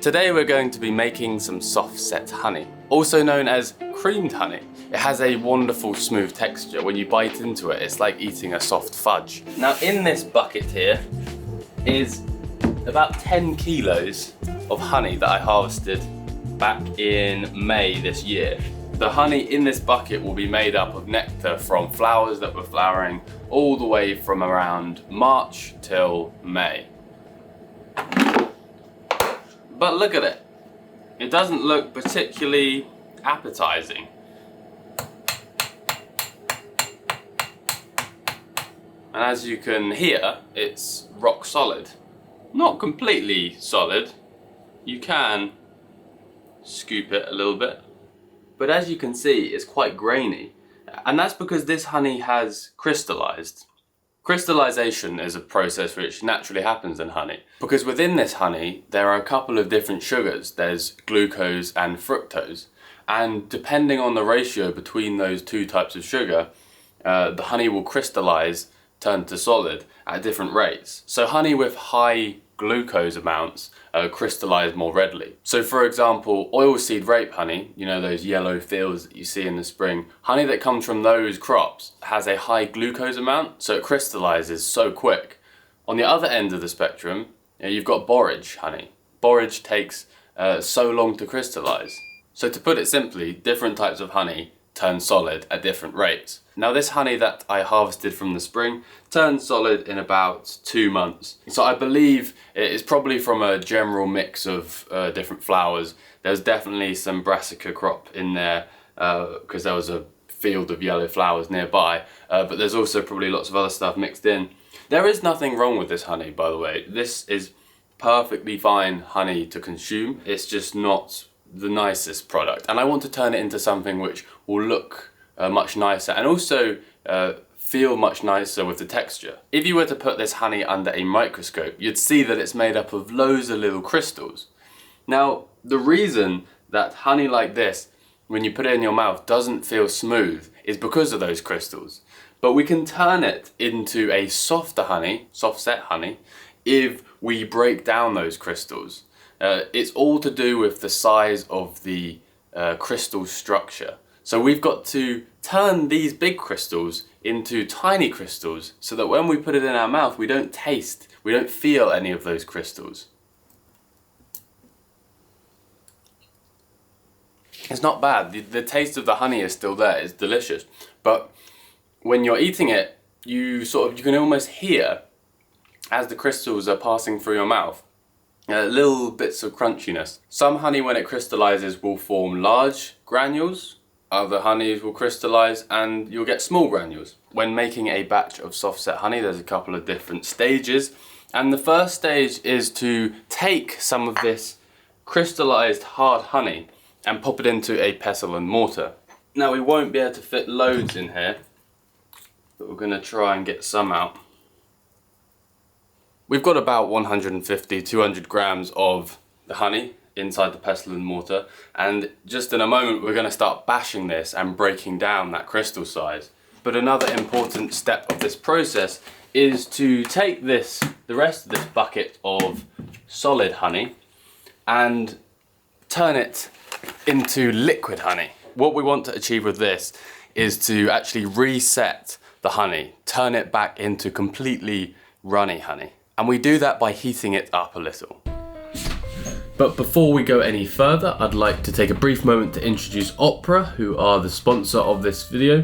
Today we're going to be making some soft set honey, also known as creamed honey. It has a wonderful smooth texture. When you bite into it, it's like eating a soft fudge. Now in this bucket here is about 10 kilos of honey that I harvested back in May this year. The honey in this bucket will be made up of nectar from flowers that were flowering all the way from around March till May. But look at it. It doesn't look particularly appetizing. And as you can hear, it's rock solid. Not completely solid. You can scoop it a little bit. But as you can see, it's quite grainy. And that's because this honey has crystallized. Crystallization is a process which naturally happens in honey. Because within this honey, there are a couple of different sugars. There's glucose and fructose. And depending on the ratio between those two types of sugar, the honey will crystallize, turn to solid at different rates. So honey with high glucose amounts crystallize more readily. So for example, oilseed rape honey, you know those yellow fields that you see in the spring, honey that comes from those crops has a high glucose amount, so it crystallizes so quick. On the other end of the spectrum, you've got borage honey. Borage takes so long to crystallize. So to put it simply, different types of honey turn solid at different rates. Now this honey that I harvested from the spring turned solid in about 2 months. So I believe it is probably from a general mix of different flowers. There's definitely some brassica crop in there because there was a field of yellow flowers nearby, but there's also probably lots of other stuff mixed in. There is nothing wrong with this honey, by the way. This is perfectly fine honey to consume. It's just not the nicest product, and I want to turn it into something which will look much nicer and also feel much nicer with the texture. If you were to put this honey under a microscope, you'd see that it's made up of loads of little crystals. Now the reason that honey like this, when you put it in your mouth, doesn't feel smooth is because of those crystals. But we can turn it into a softer honey, soft set honey, if we break down those crystals. It's all to do with the size of the crystal structure. So we've got to turn these big crystals into tiny crystals so that when we put it in our mouth, we don't feel any of those crystals. It's not bad. The taste of the honey is still there. It's delicious. But when you're eating it, you can almost hear, as the crystals are passing through your mouth, little bits of crunchiness. Some honey, when it crystallizes, will form large granules. Other honeys will crystallize and you'll get small granules. When making a batch of soft set honey, there's a couple of different stages. And the first stage is to take some of this crystallized hard honey and pop it into a pestle and mortar. Now we won't be able to fit loads in here, but we're gonna try and get some out. We've got about 150-200 grams of the honey inside the pestle and mortar, and just in a moment we're going to start bashing this and breaking down that crystal size. But another important step of this process is to take the rest of this bucket of solid honey and turn it into liquid honey. What we want to achieve with this is to actually reset the honey, turn it back into completely runny honey. And we do that by heating it up a little. But before we go any further, I'd like to take a brief moment to introduce Opera, who are the sponsor of this video.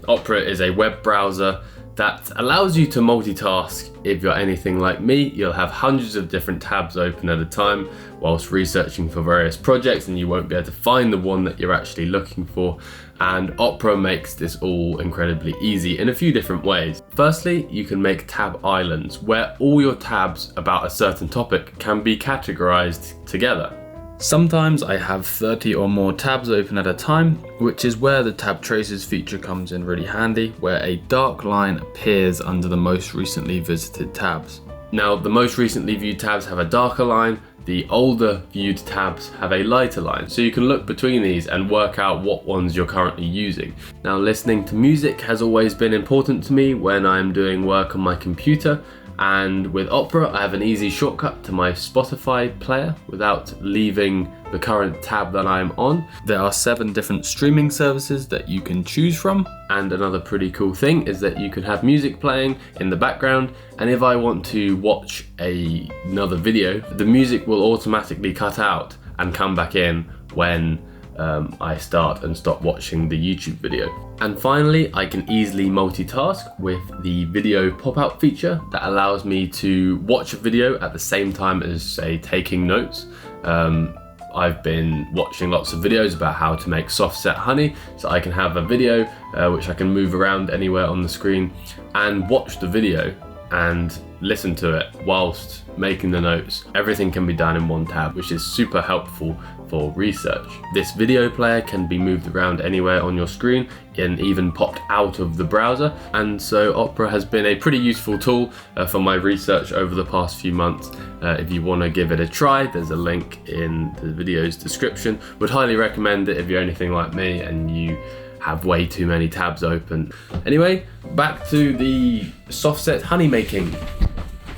Opera is a web browser that allows you to multitask. If you're anything like me, you'll have hundreds of different tabs open at a time whilst researching for various projects, and you won't be able to find the one that you're actually looking for. And Opera makes this all incredibly easy in a few different ways. Firstly, you can make tab islands where all your tabs about a certain topic can be categorized together. Sometimes I have 30 or more tabs open at a time, which is where the tab traces feature comes in really handy, where a dark line appears under the most recently visited tabs. Now, the most recently viewed tabs have a darker line, the older viewed tabs have a lighter line, so you can look between these and work out what ones you're currently using. Now, listening to music has always been important to me when I'm doing work on my computer, And with Opera, I have an easy shortcut to my Spotify player without leaving the current tab that I'm on. There are 7 different streaming services that you can choose from. And another pretty cool thing is that you can have music playing in the background. And if I want to watch another video, the music will automatically cut out and come back in when I start and stop watching the YouTube video. And finally, I can easily multitask with the video pop-out feature that allows me to watch a video at the same time as, say, taking notes. I've been watching lots of videos about how to make soft set honey, so I can have a video which I can move around anywhere on the screen and watch the video and listen to it whilst making the notes. Everything can be done in one tab, which is super helpful for research. This video player can be moved around anywhere on your screen and even popped out of the browser. And so Opera has been a pretty useful tool for my research over the past few months. If you want to give it a try, there's a link in the video's description. Would highly recommend it if you're anything like me and you have way too many tabs open. Anyway, back to the soft set honey making.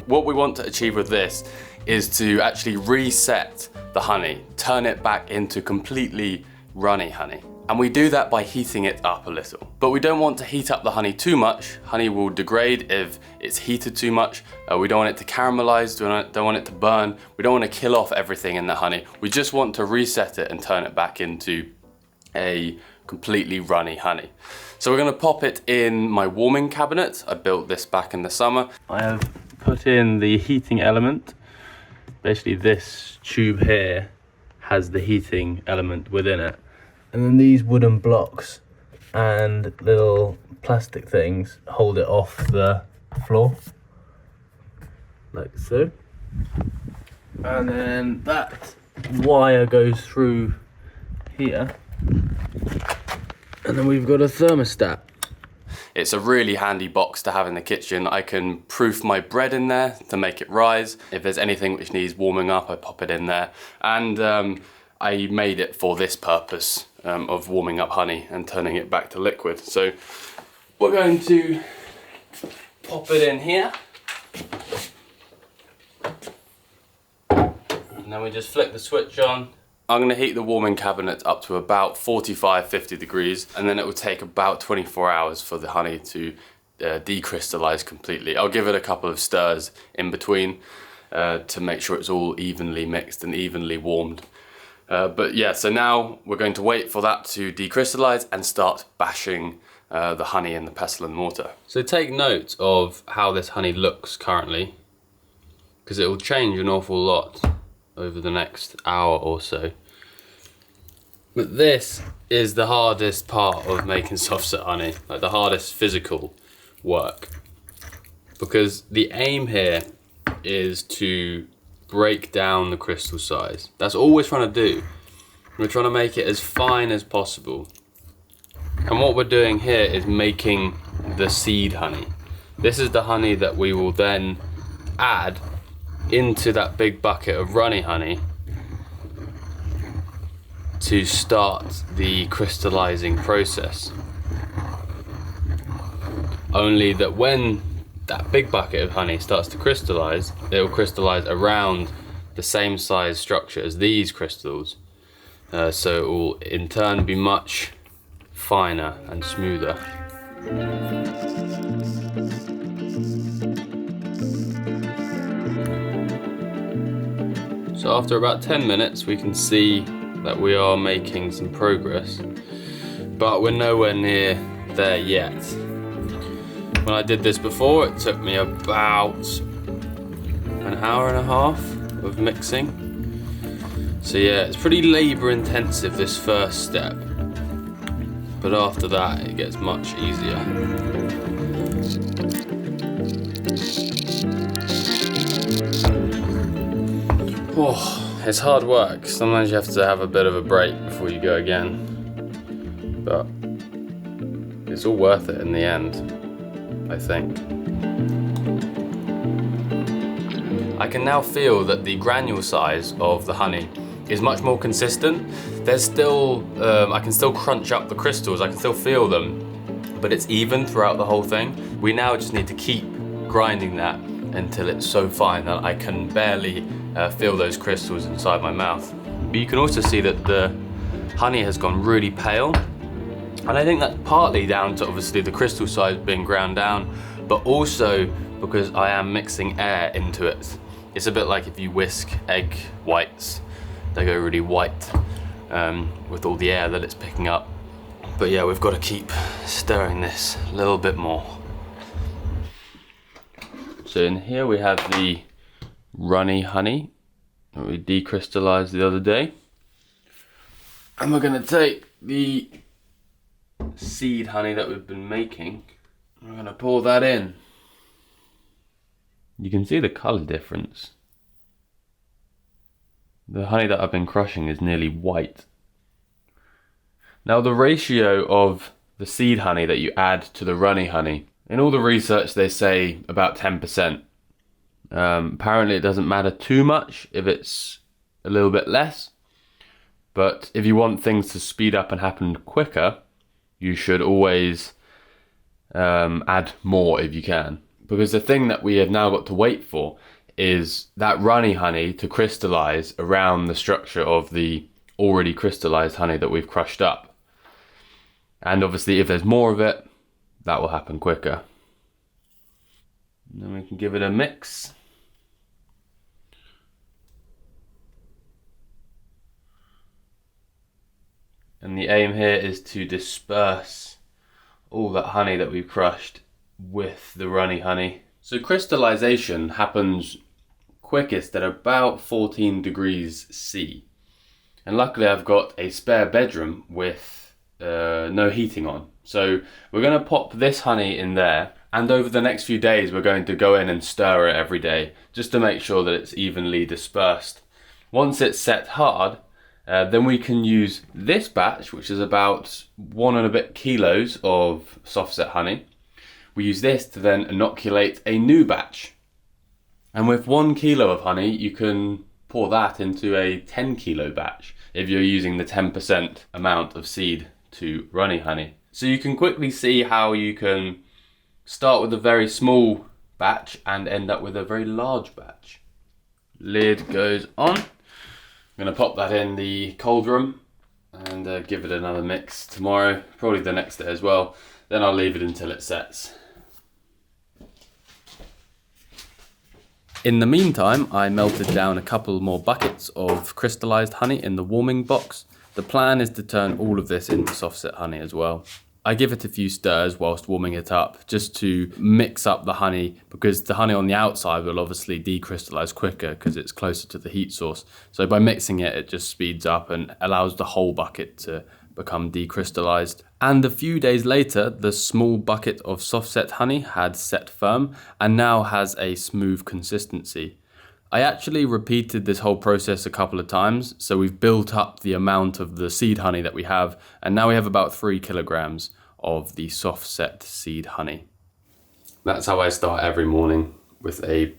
What we want to achieve with this is to actually reset the honey, turn it back into completely runny honey. And we do that by heating it up a little. But we don't want to heat up the honey too much. Honey will degrade if it's heated too much. We don't want it to caramelize, don't want it to burn. We don't want to kill off everything in the honey. We just want to reset it and turn it back into a completely runny honey. So we're gonna pop it in my warming cabinet. I built this back in the summer. I have put in the heating element. Basically this tube here has the heating element within it. And then these wooden blocks and little plastic things hold it off the floor, like so. And then that wire goes through here. And then we've got a thermostat. It's a really handy box to have in the kitchen. I can proof my bread in there to make it rise. If there's anything which needs warming up, I pop it in there. And I made it for this purpose of warming up honey and turning it back to liquid. So we're going to pop it in here. And then we just flick the switch on. I'm going to heat the warming cabinet up to about 45-50 degrees, and then it will take about 24 hours for the honey to decrystallize completely. I'll give it a couple of stirs in between to make sure it's all evenly mixed and evenly warmed. But yeah, so now we're going to wait for that to decrystallize and start bashing the honey in the pestle and mortar. So take note of how this honey looks currently, because it will change an awful lot over the next hour or so. But this is the hardest part of making soft set honey, like the hardest physical work. Because the aim here is to break down the crystal size. That's all we're trying to do. We're trying to make it as fine as possible. And what we're doing here is making the seed honey. This is the honey that we will then add into that big bucket of runny honey to start the crystallizing process. Only that when that big bucket of honey starts to crystallize, it will crystallize around the same size structure as these crystals. So it will in turn be much finer and smoother. So after about 10 minutes, we can see that we are making some progress, but we're nowhere near there yet. When I did this before, it took me about an hour and a half of mixing. So yeah, it's pretty labor intensive, this first step, but after that it gets much easier. Oh, it's hard work. Sometimes you have to have a bit of a break before you go again. But it's all worth it in the end, I think. I can now feel that the granule size of the honey is much more consistent. There's still, I can still crunch up the crystals, I can still feel them, but it's even throughout the whole thing. We now just need to keep grinding that until it's so fine that I can barely feel those crystals inside my mouth. But you can also see that the honey has gone really pale. And I think that's partly down to obviously the crystal size being ground down, but also because I am mixing air into it. It's a bit like if you whisk egg whites, they go really white with all the air that it's picking up. But yeah, we've got to keep stirring this a little bit more. So in here we have the runny honey that we decrystallized the other day. And we're going to take the seed honey that we've been making. We're going to pour that in. You can see the colour difference. The honey that I've been crushing is nearly white. Now the ratio of the seed honey that you add to the runny honey, in all the research they say about 10%. Apparently it doesn't matter too much if it's a little bit less, but if you want things to speed up and happen quicker, you should always add more if you can. Because the thing that we have now got to wait for is that runny honey to crystallize around the structure of the already crystallized honey that we've crushed up. And obviously if there's more of it, that will happen quicker. And then we can give it a mix. And the aim here is to disperse all that honey that we've crushed with the runny honey. So crystallization happens quickest at about 14 degrees C. And luckily I've got a spare bedroom with no heating on. So we're going to pop this honey in there, and over the next few days we're going to go in and stir it every day just to make sure that it's evenly dispersed. Once it's set hard, then we can use this batch, which is about 1 and a bit kilos of soft set honey. We use this to then inoculate a new batch. And with 1 kilo of honey, you can pour that into a 10 kilo batch if you're using the 10% amount of seed to runny honey. So you can quickly see how you can start with a very small batch and end up with a very large batch. Lid goes on. I'm going to pop that in the cold room and give it another mix tomorrow, probably the next day as well. Then I'll leave it until it sets. In the meantime, I melted down a couple more buckets of crystallized honey in the warming box. The plan is to turn all of this into soft set honey as well. I give it a few stirs whilst warming it up just to mix up the honey, because the honey on the outside will obviously decrystallize quicker because it's closer to the heat source. So by mixing it, it just speeds up and allows the whole bucket to become decrystallized. And a few days later, the small bucket of soft set honey had set firm and now has a smooth consistency. I actually repeated this whole process a couple of times, so we've built up the amount of the seed honey that we have, and now we have about 3 kilograms of the soft set seed honey. That's how I start every morning, with a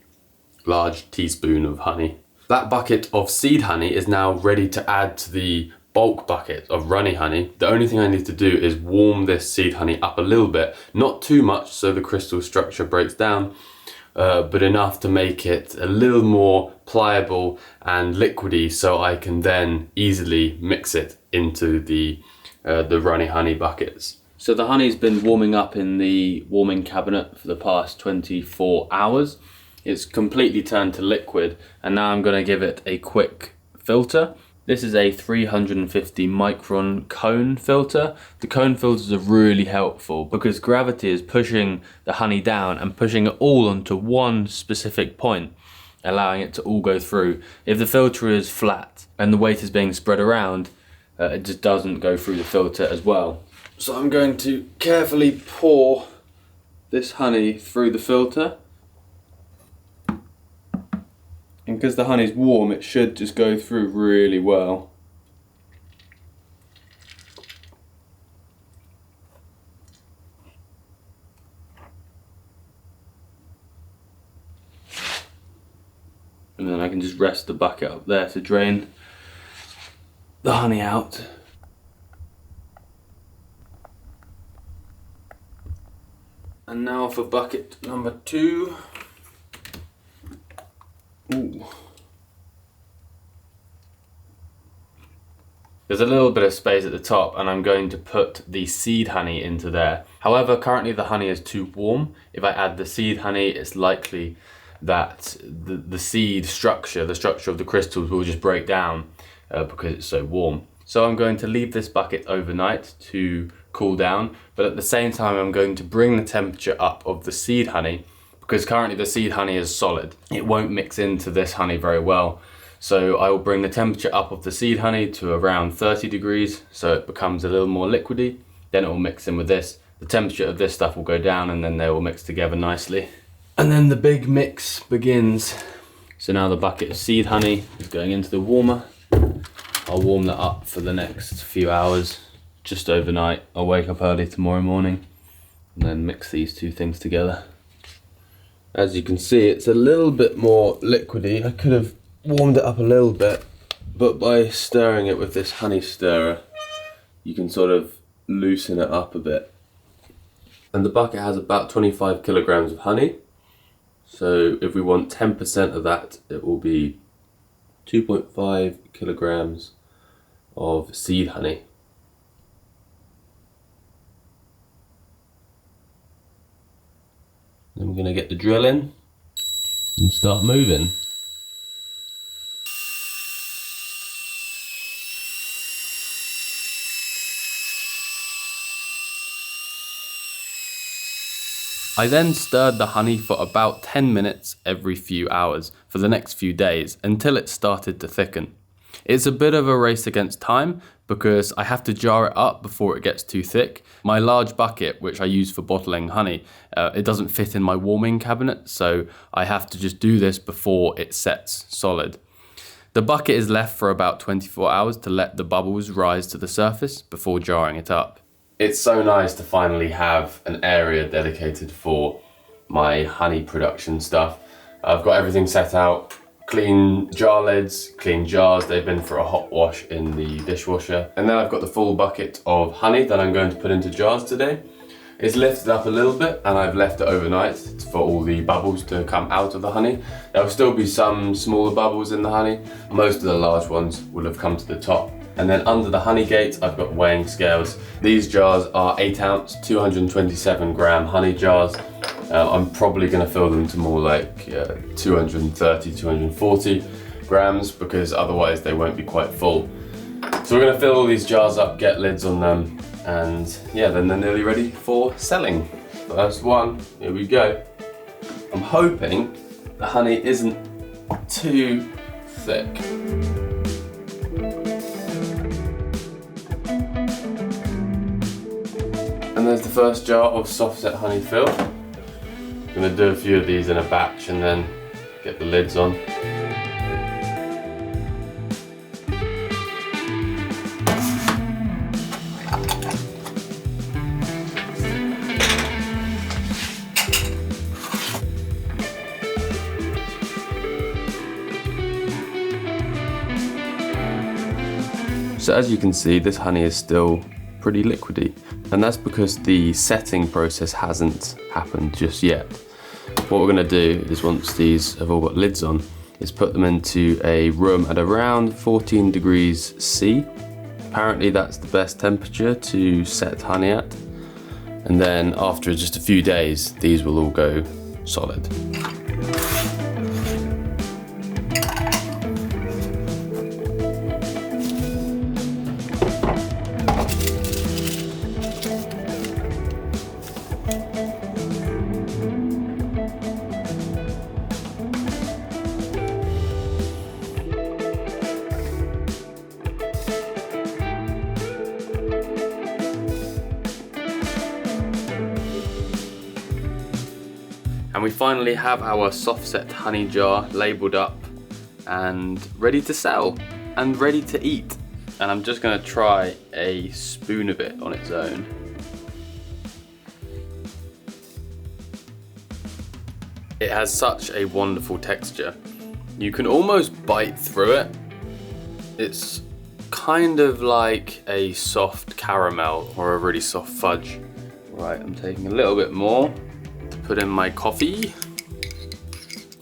large teaspoon of honey. That bucket of seed honey is now ready to add to the bulk bucket of runny honey. The only thing I need to do is warm this seed honey up a little bit, not too much so the crystal structure breaks down, but enough to make it a little more pliable and liquidy so I can then easily mix it into the runny honey buckets. So the honey's been warming up in the warming cabinet for the past 24 hours. It's completely turned to liquid, and now I'm going to give it a quick filter. This is a 350 micron cone filter. The cone filters are really helpful because gravity is pushing the honey down and pushing it all onto one specific point, allowing it to all go through. If the filter is flat and the weight is being spread around, it just doesn't go through the filter as well. So I'm going to carefully pour this honey through the filter. And because the honey's warm, it should just go through really well. And then I can just rest the bucket up there to drain the honey out. And now for bucket number 2. Ooh. There's a little bit of space at the top and I'm going to put the seed honey into there. However, currently the honey is too warm. If I add the seed honey, it's likely that the seed structure, the structure of the crystals will just break down because it's so warm. So I'm going to leave this bucket overnight to cool down, but at the same time I'm going to bring the temperature up of the seed honey because currently the seed honey is solid. It won't mix into this honey very well. So I will bring the temperature up of the seed honey to around 30 degrees so it becomes a little more liquidy. Then it will mix in with this. The temperature of this stuff will go down and then they will mix together nicely. And then the big mix begins. So now the bucket of seed honey is going into the warmer. I'll warm that up for the next few hours, just overnight. I'll wake up early tomorrow morning and then mix these two things together. As you can see, it's a little bit more liquidy. I could have warmed it up a little bit, but by stirring it with this honey stirrer, you can sort of loosen it up a bit. And the bucket has about 25 kilograms of honey. So if we want 10% of that, it will be 2.5 kilograms of seed honey. Then we're going to get the drill in and start moving. I then stirred the honey for about 10 minutes every few hours for the next few days until it started to thicken. It's a bit of a race against time because I have to jar it up before it gets too thick. My large bucket, which I use for bottling honey, it doesn't fit in my warming cabinet, so I have to just do this before it sets solid. The bucket is left for about 24 hours to let the bubbles rise to the surface before jarring it up. It's so nice to finally have an area dedicated for my honey production stuff. I've got everything set out, clean jar lids, clean jars, they've been for a hot wash in the dishwasher. And then I've got the full bucket of honey that I'm going to put into jars today. It's lifted up a little bit and I've left it overnight for all the bubbles to come out of the honey. There will still be some smaller bubbles in the honey. Most of the large ones will have come to the top. And then under the honey gate, I've got weighing scales. These jars are 8 ounce, 227 gram honey jars. I'm probably gonna fill them to more like 230, 240 grams because otherwise they won't be quite full. So we're gonna fill all these jars up, get lids on them, and yeah, then they're nearly ready for selling. First one, here we go. I'm hoping the honey isn't too thick. And there's the first jar of soft set honey fill. I'm gonna do a few of these in a batch and then get the lids on. So as you can see, this honey is still pretty liquidy, and that's because the setting process hasn't happened just yet. What we're going to do is, once these have all got lids on, is put them into a room at around 14 degrees C. Apparently that's the best temperature to set honey at, and then after just a few days these will all go solid. And we finally have our soft set honey jar labelled up and ready to sell and ready to eat. And I'm just gonna try a spoon of it on its own. It has such a wonderful texture. You can almost bite through it. It's kind of like a soft caramel or a really soft fudge. Right, I'm taking a little bit more to put in my coffee.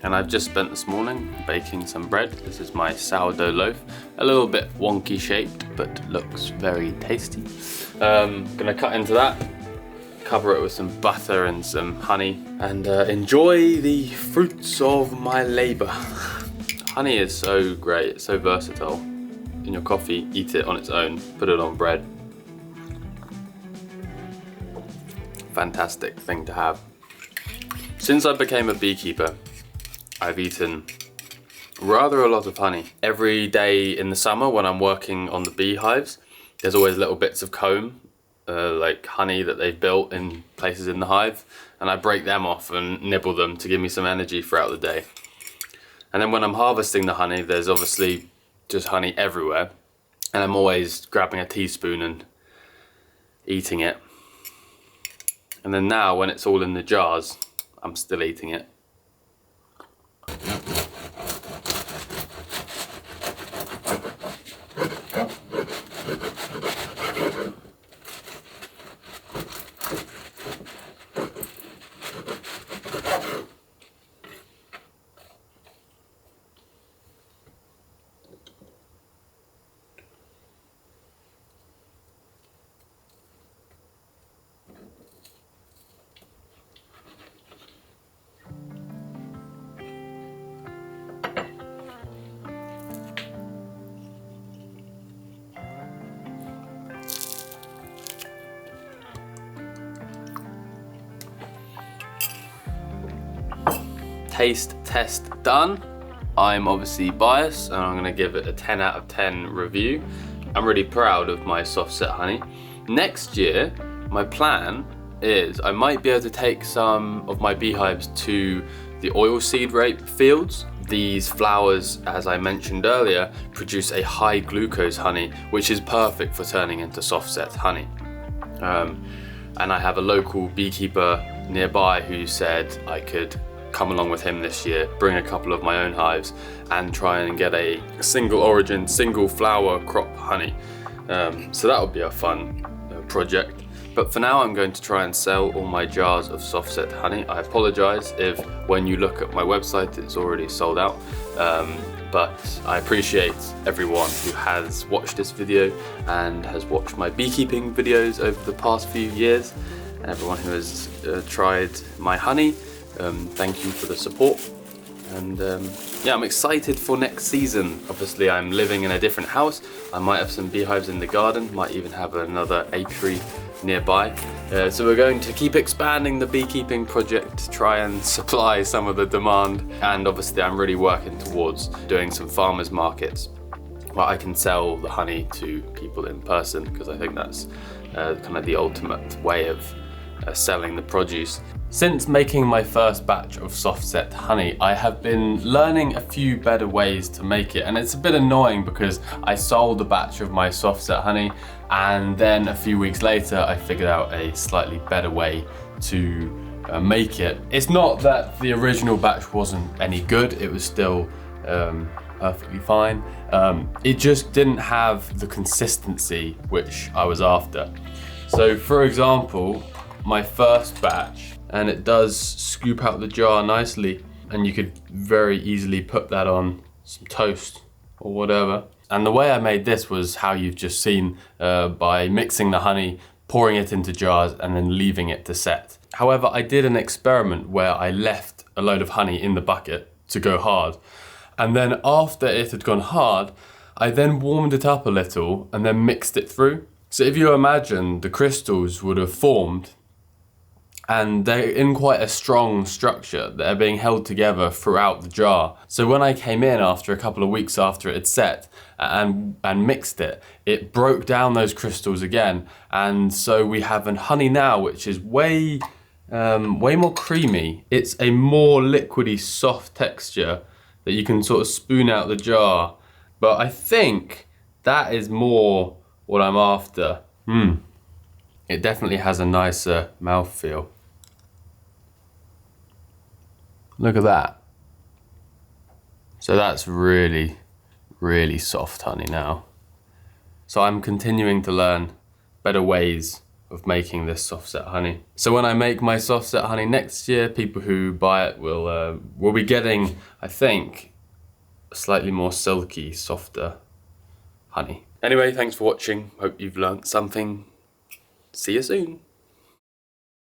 And I've just spent this morning baking some bread. This is my sourdough loaf. A little bit wonky shaped, but looks very tasty. Gonna cut into that, cover it with some butter and some honey, and enjoy the fruits of my labor. Honey is so great, it's so versatile. In your coffee, eat it on its own, put it on bread. Fantastic thing to have. Since I became a beekeeper, I've eaten rather a lot of honey. Every day in the summer when I'm working on the beehives, there's always little bits of comb, like honey that they've built in places in the hive, and I break them off and nibble them to give me some energy throughout the day. And then when I'm harvesting the honey, there's obviously just honey everywhere, and I'm always grabbing a teaspoon and eating it. And then now when it's all in the jars, I'm still eating it. Taste test done. I'm obviously biased and I'm gonna give it a 10 out of 10 review. I'm really proud of my soft set honey. Next year, my plan is I might be able to take some of my beehives to the oilseed rape fields. These flowers, as I mentioned earlier, produce a high glucose honey, which is perfect for turning into soft set honey. And I have a local beekeeper nearby who said I could come along with him this year, bring a couple of my own hives and try and get a single origin, single flower crop honey. So that would be a fun project. But for now I'm going to try and sell all my jars of soft set honey. I apologize if when you look at my website it's already sold out. But I appreciate everyone who has watched this video and has watched my beekeeping videos over the past few years, and everyone who has tried my honey. Thank you for the support, and yeah, I'm excited for next season. Obviously I'm living in a different house. I might have some beehives in the garden, might even have another apiary nearby. So we're going to keep expanding the beekeeping project to try and supply some of the demand, and obviously I'm really working towards doing some farmers markets where I can sell the honey to people in person, because I think that's kind of the ultimate way of selling the produce. Since making my first batch of soft set honey, I have been learning a few better ways to make it, and it's a bit annoying because I sold a batch of my soft set honey and then a few weeks later I figured out a slightly better way to make it. It's not that the original batch wasn't any good, it was still perfectly fine. It just didn't have the consistency which I was after. So for example, my first batch, and it does scoop out the jar nicely, and you could very easily put that on some toast or whatever. And the way I made this was how you've just seen, by mixing the honey, pouring it into jars and then leaving it to set. However, I did an experiment where I left a load of honey in the bucket to go hard, and then after it had gone hard, I then warmed it up a little and then mixed it through. So if you imagine, the crystals would have formed, and they're in quite a strong structure. They're being held together throughout the jar. So when I came in after a couple of weeks after it had set and mixed it, it broke down those crystals again. And so we have a honey now which is way more creamy. It's a more liquidy, soft texture that you can sort of spoon out the jar. But I think that is more what I'm after. It definitely has a nicer mouthfeel. Look at that. So that's really, really soft honey now. So I'm continuing to learn better ways of making this soft set honey. So when I make my soft set honey next year, people who buy it will be getting, I think, a slightly more silky, softer honey. Anyway, thanks for watching. Hope you've learnt something. See you soon.